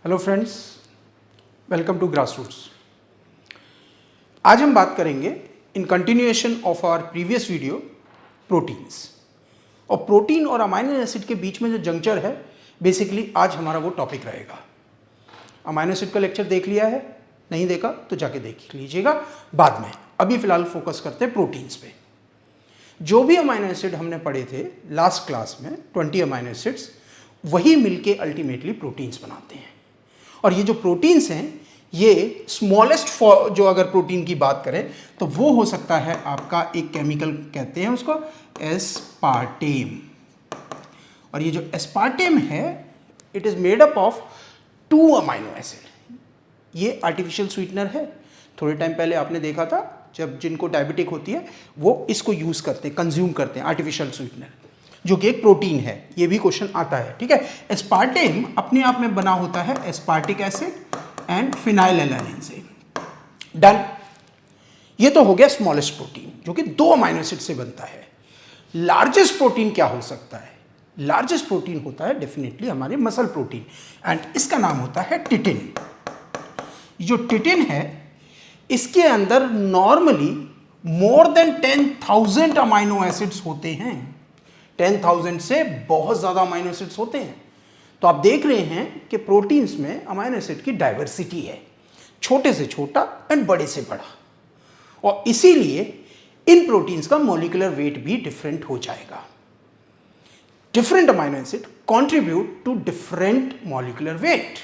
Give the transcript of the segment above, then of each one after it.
Hello friends, welcome to grassroots. आज हम बात करेंगे in continuation of our previous video proteins. और प्रोटीन और अमाइनो एसिड के बीच में जो जंक्चर है, बेसिकली आज हमारा वो टॉपिक रहेगा। अमाइनो एसिड का लेक्चर देख लिया है? नहीं देखा तो जाके देख लीजिएगा बाद में। अभी फिलहाल फोकस करते हैं प्रोटीन्स पे। जो भी अमाइनो एसिड हमने पढ़े थे लास्ट क्लास में, 20 अमाइनो एसिड्स, वही मिलके अल्टीमेटली प्रोटीन्स बनाते हैं। और ये जो प्रोटीन्स हैं, ये स्मॉलेस्ट जो अगर प्रोटीन की बात करें तो वो हो सकता है आपका एक केमिकल, कहते हैं उसको एस्पार्टेम। और ये जो एस्पार्टेम है, it is made up of 2 amino acid. ये आर्टिफिशियल स्वीटनर है। थोड़े टाइम पहले आपने देखा था, जब जिनको डायबिटिक होती है वो इसको यूज करते हैं, कंज्यूम करते हैं, आर्टिफिशियल स्वीटनर, जो कि एक प्रोटीन है। ये भी क्वेश्चन आता है, ठीक है। एस्पार्टेम अपने आप में बना होता है एस्पार्टिक एसिड एंड फिनाइलएलानिन से। डन। ये तो हो गया स्मॉलेस्ट प्रोटीन, जो कि 2 अमाइनो एसिड से बनता है। लार्जेस्ट प्रोटीन क्या हो सकता है? लार्जेस्ट प्रोटीन होता है डेफिनेटली हमारे मसल प्रोटीन, एंड इसका नाम होता है टिटिन। जो टिटिन है, इसके अंदर normally more than 10,000 amino acids होते हैं। 10,000 से बहुत ज़्यादा अमाइनो एसिड्स होते हैं। तो आप देख रहे हैं कि प्रोटीन्स में अमाइनो एसिड की डाइवर्सिटी है, छोटे से छोटा एंड बड़े से बड़ा। और इसीलिए इन प्रोटीन्स का मॉलिक्यूलर वेट भी डिफरेंट हो जाएगा। Different amino acid contribute to different molecular weight.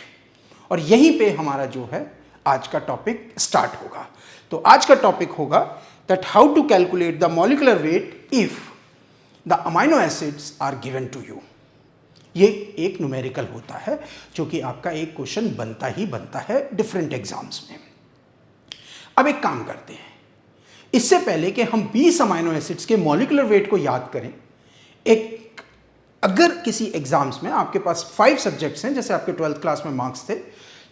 और यहीं पे हमारा जो है आज का टॉपिक स्टार्ट होगा। तो आज का टॉपिक होगा that how to calculate the molecular weight if the amino acids are given to you. ये एक न्यूमेरिकल होता है, जो कि आपका एक क्वेश्चन बनता ही बनता है डिफरेंट एग्जाम्स में। अब एक काम करते हैं, इससे पहले कि हम 20 अमाइनो एसिड्स के मॉलिक्यूलर वेट को याद करें, एक अगर किसी एग्जाम्स में आपके पास 5 सब्जेक्ट्स हैं, जैसे आपके 12th क्लास में मार्क्स थे,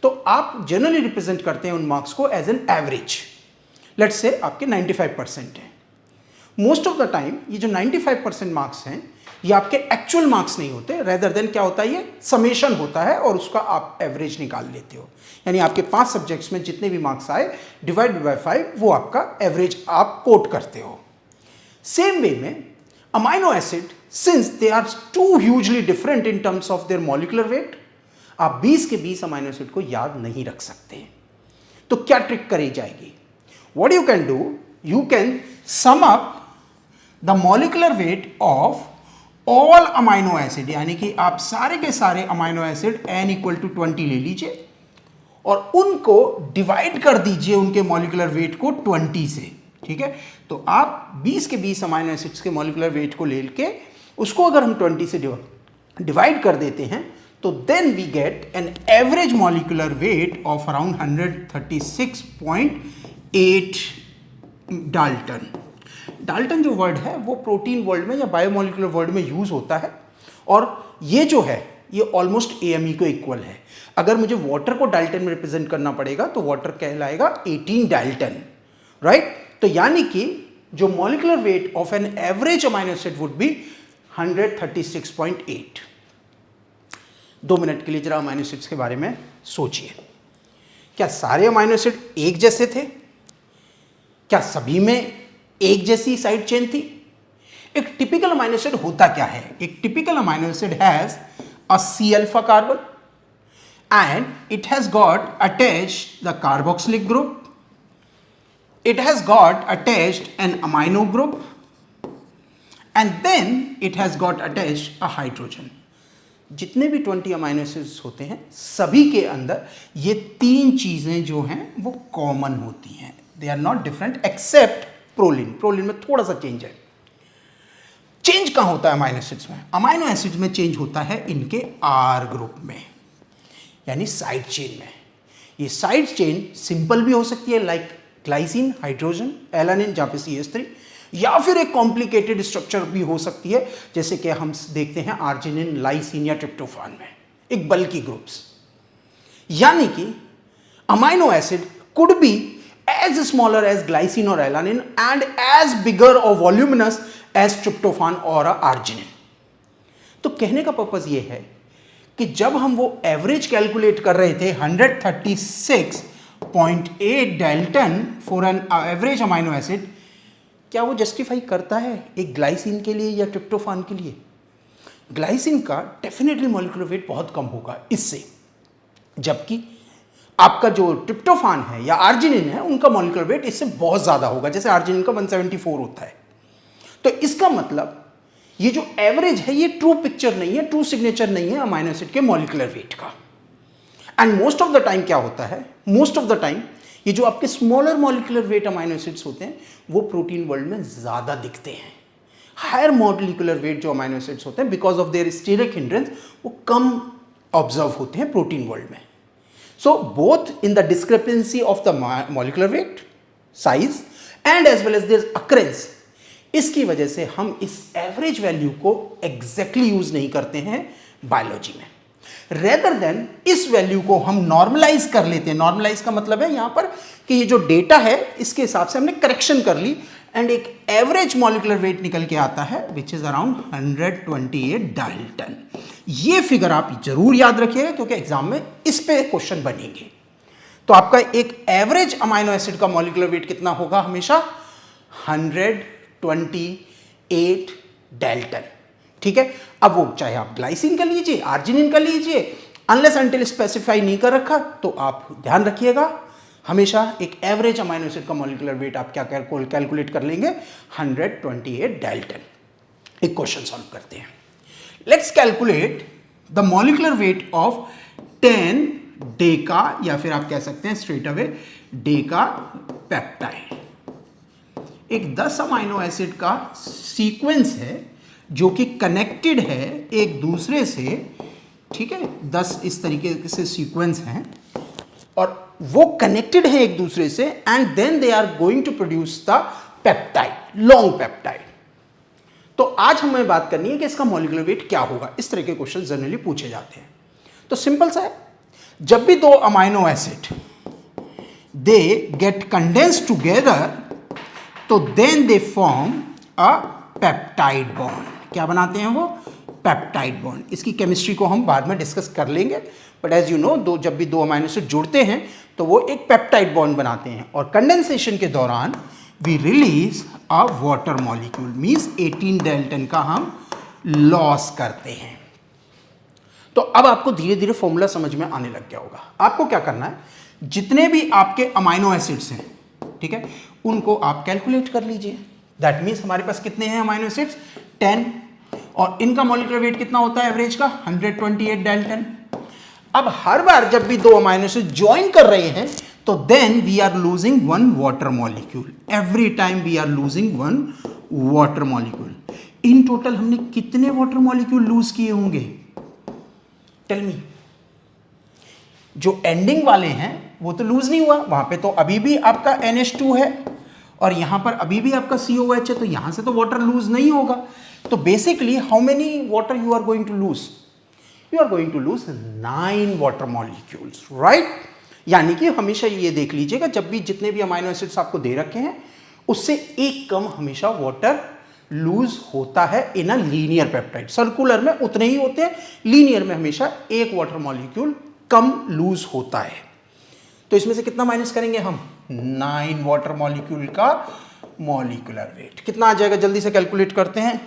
तो आप जनरली रिप्रेजेंट करते हैं उन मार्क्स को as an average. Let's say आपके 95% हैं। मोस्ट ऑफ द टाइम ये जो 95% मार्क्स हैं, ये आपके एक्चुअल मार्क्स नहीं होते, रेदर देन क्या होता है, ये समेशन होता है और उसका आप एवरेज निकाल लेते हो। यानी आपके 5 सब्जेक्ट्स में जितने भी मार्क्स आए डिवाइड बाय 5, वो आपका एवरेज आप कोट करते हो। सेम वे में amino acid, since they are too hugely different in terms of their molecular weight, आप 20 के 20 अमाइनो एसिड को याद नहीं रख सकते। तो क्या ट्रिक करी जाएगी? What you can do, you can sum up the molecular weight of all amino acid, यानी कि आप सारे के सारे अमाइनो एसिड n = 20 ले लीजिए और उनको डिवाइड कर दीजिए उनके मॉलिक्यूलर वेट को 20 से, ठीक है। तो आप 20 के 20 अमाइनो एसिड्स के मॉलिक्यूलर वेट को लेके उसको अगर हम 20 से डिवाइड कर देते हैं, तो then we get an average molecular weight of around 136.8 dalton. Dalton जो वर्ड है वो प्रोटीन वर्ल्ड में या बायोमोलिकुलर वर्ल्ड में यूज होता है, और ये जो है ये ऑलमोस्ट AME को इक्वल है। अगर मुझे वाटर को डाल्टन में रिप्रेजेंट करना पड़ेगा तो वाटर कहलाएगा 18 डाल्टन, राइट। तो यानी कि जो molecular weight of an average amino acid would be 136.8। 2 minute के लिए जरा अमाइनो एसिड्स के बारे में सोचिए। क्या सारे अमाइनो एसिड एक जैसे थे? क्या सभी में एक जैसी साइड चेन थी? एक टिपिकल अमाइनो एसिड होता क्या है? एक typical amino acid has a C alpha carbon and it has got attached the carboxylic group, it has got attached an amino group, and then it has got attached a hydrogen. जितने भी 20 amino acids होते हैं, सभी के अंदर ये 3 चीजें जो हैं वो कॉमन होती हैं। They are not different except proline. Proline में थोड़ा सा चेंज है। चेंज कहाँ होता है अमाइनो एसिड्स में? अमाइनो एसिड्स में चेंज होता है इनके R ग्रुप में, यानी साइड चेन में। ये साइड चेन सिंपल भी हो सकती है, लाइक ग्लाइसिन, हाइड्रोजन, एलानिन, जहाँ पे CH3, या फिर एक कॉम्प्लिकेटेड स्ट्रक्चर भी हो सकती है, जैसे कि हम देखते हैं आर्जिनिन, लाइसिन या ट्रिप्टोफान में, एक बल्की ग्रुप्स। यानी कि amino acid could be as smaller as glycine or alanine and as bigger or voluminous as tryptophan or arginine। तो कहने का पर्पस ये है कि जब हम वो एवरेज कैलकुलेट कर रहे थे 136.8 Dalton for an average amino acid, क्या वो जस्टिफाई करता है एक ग्लाइसिन के लिए या ट्रिप्टोफान के लिए? ग्लाइसिन का डेफिनेटली मॉलिक्यूलर वेट बहुत कम होगा इससे, जबकि आपका जो ट्रिप्टोफान है या आर्जिनिन है उनका मॉलिक्यूलर वेट इससे बहुत ज़्यादा होगा, जैसे आर्जिनिन का 174 होता है। तो इसका मतलब ये जो एवरेज है ये ट्रू पिक्चर नहीं है, ट्रू सिग्नेचर नहीं है अमाइनो एसिड के मॉलिक्यूलर वेट का। And most of the time क्या होता है, मोस्ट ऑफ द टाइम ये जो आपके smaller molecular weight amino acids होते हैं वो प्रोटीन वर्ल्ड में ज़्यादा दिखते हैं। हायर मॉलिक्यूलर वेट जो अमाइनो एसिड्स होते हैं because of their steric hindrance वो कम ऑब्जर्व होते हैं प्रोटीन वर्ल्ड में। So both in the discrepancy of the molecular weight size and as well as their occurrence, इसकी वजह से हम इस एवरेज वैल्यू को एग्जैक्टली यूज नहीं करते हैं बायोलॉजी में। रेदर देन इस वैल्यू को हम नॉर्मलाइज कर लेते हैं। नॉर्मलाइज का मतलब है यहां पर कि ये जो डेटा है इसके हिसाब से हमने करेक्शन कर ली एंड एक एवरेज मॉलिक्यूलर वेट निकल के आता है विच इज अराउंड 128 डाल्टन। ये फिगर आप जरूर याद रखिएगा क्योंकि एग्जाम में इस पे क्वेश्चन बनेंगे। तो आपका एक एवरेज अमाइनो एसिड का मॉलिक्यूलर वेट कितना होगा? हमेशा 128 डाल्टन। ठीक है, अब वो चाहे आप ग्लाइसिन का लीजिए, आर्जिनिन का लीजिए, अनलेस अनटिल स्पेसिफाई नहीं कर रखा तो आप ध्यान रखिएगा हमेशा एक एवरेज अमाइनो एसिड का मॉलिक्यूलर वेट आप क्या कैलकुलेट कर लेंगे? 128 डाल्टन। एक क्वेश्चन सॉल्व करते हैं। Let's calculate the molecular weight of 10 Deka या फिर आप कह सकते हैं स्ट्रेट अवे डेका पेप्टाइड। एक 10 अमाइनो एसिड का सीक्वेंस है जो कि कनेक्टेड है एक दूसरे से। ठीक है, 10 इस तरीके से सीक्वेंस हैं और वो कनेक्टेड है एक दूसरे से and then they are going to produce the peptide, long peptide. तो आज हमें बात करनी है कि इसका मॉलिक्यूलर वेट क्या होगा। इस तरह के क्वेश्चन जनरली पूछे जाते हैं। तो सिंपल सा है, जब भी दो amino acid they get condensed together तो then they form a peptide bond. क्या बनाते हैं वो? Peptide bond. इसकी केमिस्ट्री को हम बाद में डिस्कस कर लेंगे, बट एज यू नो जब भी दो अमाइनो एसिड जुड़ते हैं तो वो एक पेप्टाइड बॉन्ड बनाते हैं और कंडेंसेशन के दौरान we release a water molecule, means 18 dalton का हम लॉस करते हैं। तो अब आपको धीरे धीरे फॉर्मूला समझ में आने लग गया होगा। आपको क्या करना है, जितने भी आपके अमाइनो एसिड्स हैं, ठीक है, उनको आप कैलकुलेट कर लीजिए। दैट मीन्स हमारे पास कितने हैं अमाइनो एसिड्स? 10, और इनका मॉलिक्यूलर वेट कितना होता है एवरेज का? 128 डाल्टन। अब हर बार जब भी दो अमाइनो एसिड ज्वाइन कर रहे हैं तो then we are losing one water molecule. Every time we are losing one water molecule. In total हमने कितने वाटर मॉलिक्यूल लूज किए होंगे? Tell me. जो एंडिंग वाले हैं वो तो लूज नहीं हुआ, वहां पे तो अभी भी आपका NH2 है और यहां पर अभी भी आपका COH है, तो यहां से तो वाटर लूज नहीं होगा। तो basically how many water you are going to lose? You are going to lose 9 water molecules, right? यानी कि हमेशा ये देख लीजिएगा जब भी जितने भी अमाइनो एसिड्स आपको दे रखे हैं उससे एक कम हमेशा वाटर लूज होता है इन अ लीनियर पेप्टाइड। सर्कुलर में उतने ही होते हैं, लीनियर में हमेशा एक वाटर मॉलिक्यूल कम लूज होता है। तो इसमें से कितना माइनस करेंगे हम? 9 वाटर मॉलिक्यूल का मॉलिक्यूलर वेट कितना आ जाएगा? जल्दी से कैलकुलेट करते हैं।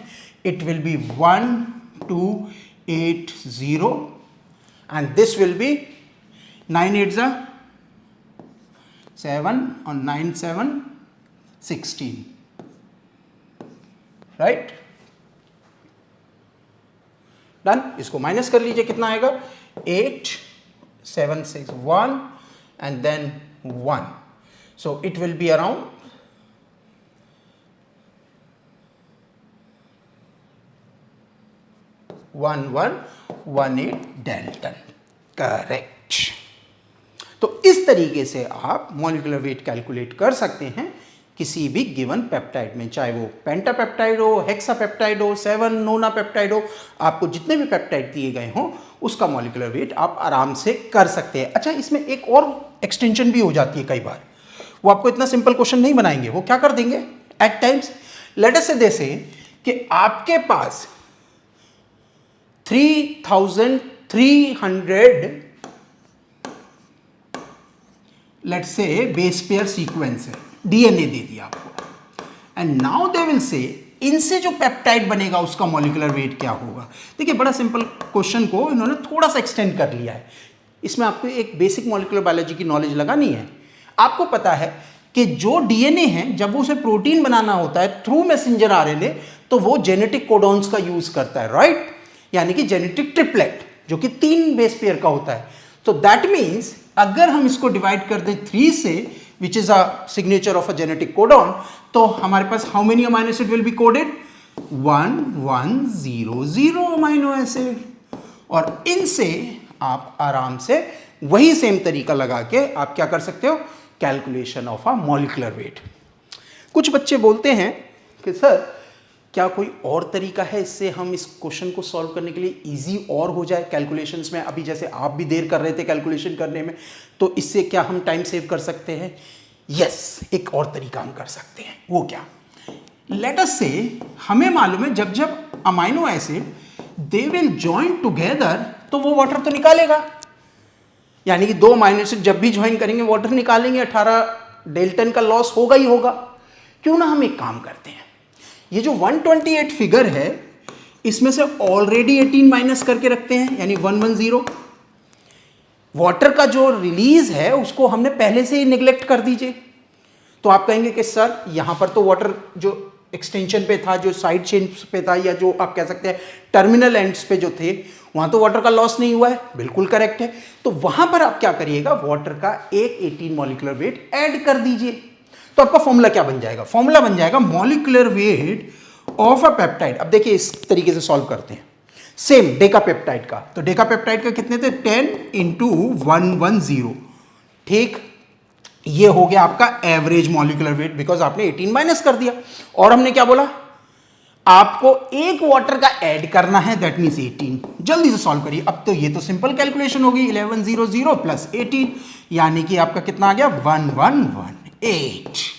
It will be 1280 and this will be 9 8 7 और 9 7 16, राइट? डन। इसको माइनस कर लीजिए, कितना आएगा? 8 7 6 1 and then 1, so it will be around 1118 Dalton, correct. तो इस तरीके से आप मॉलिक्यूलर वेट कैलकुलेट कर सकते हैं किसी भी गिवन पेप्टाइड में, चाहे वो पेंटापेप्टाइड हो, हेक्सापेप्टाइड हो, 7 नोना पेप्टाइड हो, आपको जितने भी पेप्टाइड दिए गए हों उसका मॉलिक्यूलर वेट आप आराम से कर सकते हैं। अच्छा, इसमें एक और एक्सटेंशन भी हो जाती है कई बार। वो आपको इतना सिंपल क्वेश्चन नहीं बनाएंगे, वो क्या कर देंगे एट टाइम्स, लेट अस से जैसे कि आपके पास 3000 300 let's say base pair sequence है, डीएनए दे दिया आपको, and now they will say इनसे जो पेप्टाइड बनेगा उसका मॉलिक्यूलर वेट क्या होगा। देखिए बड़ा सिंपल क्वेश्चन को इन्होंने थोड़ा सा एक्सटेंड कर लिया है। इसमें आपको एक बेसिक मॉलिक्यूलर बायोलॉजी की नॉलेज लगानी है। आपको पता है कि जो डीएनए है जब वो उसे प्रोटीन बनाना होता है थ्रू मैसेंजर आरएनए, तो वो जेनेटिक कोडॉन्स का यूज करता है, राइट, यानी कि जेनेटिक ट्रिपलेट जो कि 3 बेस पेयर का होता है। तो दैट मीन्स अगर हम इसको डिवाइड कर दें 3 से, which is a signature of a genetic codon, तो हमारे पास how many amino acid will be coded? 1100 amino acid. और इनसे आप आराम से वही सेम तरीका लगा के आप क्या कर सकते हो? Calculation of a molecular weight. कुछ बच्चे बोलते हैं कि सर क्या कोई और तरीका है इससे हम इस क्वेश्चन को सॉल्व करने के लिए इजी और हो जाए कैलकुलेशंस में? अभी जैसे आप भी देर कर रहे थे कैलकुलेशन करने में, तो इससे क्या हम टाइम सेव कर सकते हैं? यस, एक और तरीका हम कर सकते हैं। वो क्या? लेट अस से हमें मालूम है जब जब amino acid they will join together तो वो वाटर तो निकालेगा, यानी कि 2 अमाइनो एसिड जब भी ज्वाइन करेंगे वाटर निकालेंगे, 18 डेल्टन का लॉस होगा ही होगा। क्यों ना हम एक काम करते हैं, ये जो 128 फिगर है इसमें से ऑलरेडी 18 माइनस करके रखते हैं, यानी 110। वाटर का जो रिलीज है उसको हमने पहले से ही निगलेक्ट कर दीजिए। तो आप कहेंगे कि सर यहां पर तो वाटर जो एक्सटेंशन पे था, जो साइड चेन पे था, या जो आप कह सकते हैं टर्मिनल एंड्स पे जो थे, वहां तो वाटर का लॉस नहीं हुआ है। बिल्कुल करेक्ट है। तो वहां पर आप क्या करिएगा, वाटर का एक 18 मॉलिक्यूलर वेट ऐड कर दीजिए। तो आपका फॉर्मूला क्या बन जाएगा? फॉर्मूला बन जाएगा molecular weight of a peptide. अब देखिए इस तरीके से सॉल्व करते हैं, सेम डेका पेप्टाइड का। तो डेका पेप्टाइड का कितने थे? 10 इंटू 110। ठीक, ये हो गया आपका एवरेज मॉलिक्यूलर वेट, बिकॉज आपने 18 माइनस कर दिया। और हमने क्या बोला? आपको एक वाटर का ऐड करना है, दैट मीन्स 18। जल्दी से सॉल्व करिए। अब तो ये तो सिंपल कैलकुलेशन होगी, 1100 प्लस 18, यानी कि आपका कितना आ गया? 1118।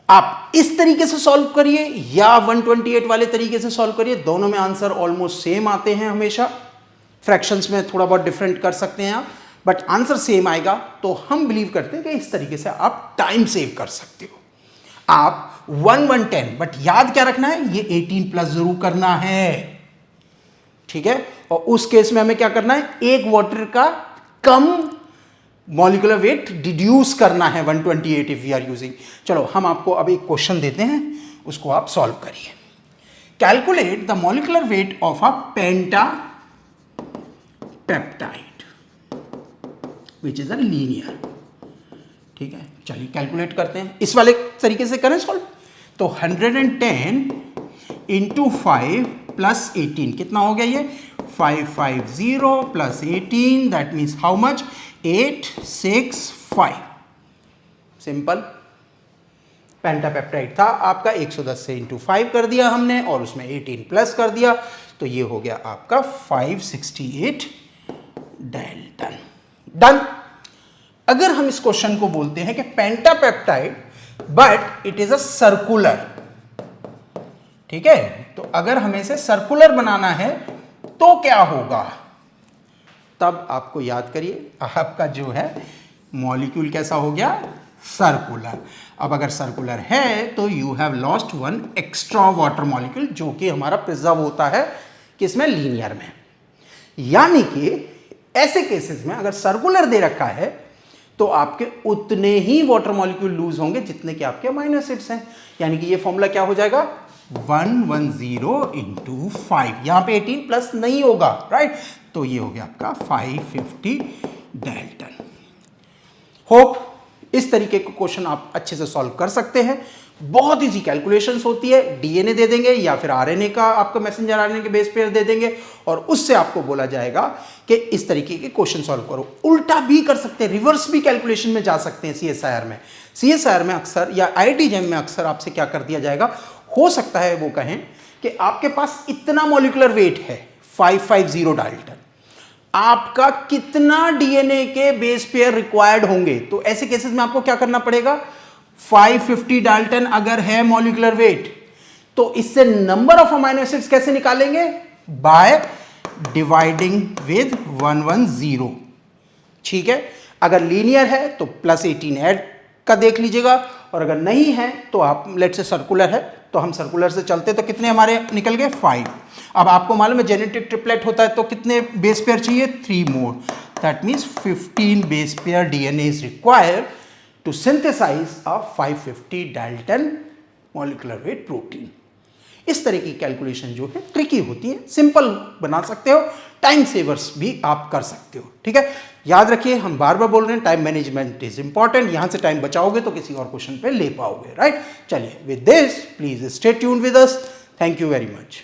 आप इस तरीके से सॉल्व करिए या 128 वाले तरीके से सॉल्व करिए, दोनों में आंसर ऑलमोस्ट सेम आते हैं हमेशा। फ्रैक्शंस में थोड़ा बहुत डिफरेंट कर सकते हैं आप, बट आंसर सेम आएगा। तो हम बिलीव करते हैं कि इस तरीके से आप टाइम सेव कर सकते हो। आप 1110, बट याद क्या रखना है? ये 18 प्लस जरूर करना है, ठीक है। और उस केस में हमें क्या करना है? एक वाटर का कम मॉलिक्यूलर वेट डिड्यूस करना है 128 इफ वी आर यूजिंग। चलो हम आपको अब एक क्वेश्चन देते हैं, उसको आप सॉल्व करिए। Calculate the molecular weight of a penta peptide which is a linear. ठीक है, चलिए कैलकुलेट करते हैं। इस वाले तरीके से करें सॉल्व। तो 110 इंटू 5 प्लस 18 कितना हो गया? ये 550 plus 18, that means how much? 865। Simple. Pentapeptide था आपका, 110 से इंटू 5 कर दिया हमने और उसमें 18 प्लस कर दिया, तो ये हो गया आपका 568 डेल्टन। डन। अगर हम इस क्वेश्चन को बोलते हैं कि pentapeptide but it is a circular, ठीक है, तो अगर हमें इसे सर्कुलर बनाना है तो क्या होगा? तब आपको याद करिए, आपका जो है मॉलिक्यूल कैसा हो गया? सर्कुलर। अब अगर सर्कुलर है तो you have lost one extra water molecule, जो कि हमारा प्रिजर्व होता है किसमें? लीनियर में। यानी कि ऐसे केसेस में अगर सर्कुलर दे रखा है तो आपके उतने ही वाटर मॉलिक्यूल लूज होंगे जितने कि आपके अमाइनो एसिड्स हैं। यानी कि ये फॉर्मूला क्या हो जाएगा? 110 इंटू 5, यहां पे 18 प्लस नहीं होगा, राइट? तो ये हो गया आपका 550 डेल्टन। होप इस तरीके के क्वेश्चन आप अच्छे से सॉल्व कर सकते हैं। बहुत इजी कैलकुलेशंस होती है, डीएनए दे देंगे या फिर आरएनए का आपका मैसेंजर आरएनए के बेस पेयर दे देंगे और उससे आपको बोला जाएगा कि इस तरीके के क्वेश्चन सॉल्व करो। उल्टा भी कर सकते हैं, रिवर्स भी कैलकुलेशन में जा सकते हैं। सीएसआईआर में, सीएसआईआर में अक्सर या आईआईटी जेईई में अक्सर आपसे क्या कर दिया जाएगा, हो सकता है वो कहें कि आपके पास इतना मॉलिक्यूलर वेट है 550 डाल्टन, आपका कितना डीएनए के बेस पेयर रिक्वायर्ड होंगे? तो ऐसे केसेस में आपको क्या करना पड़ेगा? 550 डाल्टन अगर है मॉलिक्यूलर वेट, तो इससे नंबर ऑफ अमाइनो एसिड्स कैसे निकालेंगे? By dividing with 110। ठीक है, अगर लीनियर है तो +18 ऐड का देख लीजिएगा, और अगर नहीं है तो आप लेट से सर्कुलर है तो हम सर्कुलर से चलते तो कितने हमारे निकल गए 5। अब आपको मालूम है जेनेटिक ट्रिपलेट होता है तो कितने बेस पेयर चाहिए, 3 more, that means 15 base pair DNA is required to synthesize a 550 dalton molecular weight protein. इस तरह की कैलकुलेशन जो है ट्रिकी होती है, सिंपल बना सकते हो, टाइम सेवर्स भी आप कर सकते हो। ठीक है, याद रखिए हम बार बार बोल रहे हैं टाइम मैनेजमेंट इज इंपॉर्टेंट, यहां से टाइम बचाओगे तो किसी और क्वेश्चन पे ले पाओगे, राइट। चलिए, with this please stay tuned with us, thank you very much.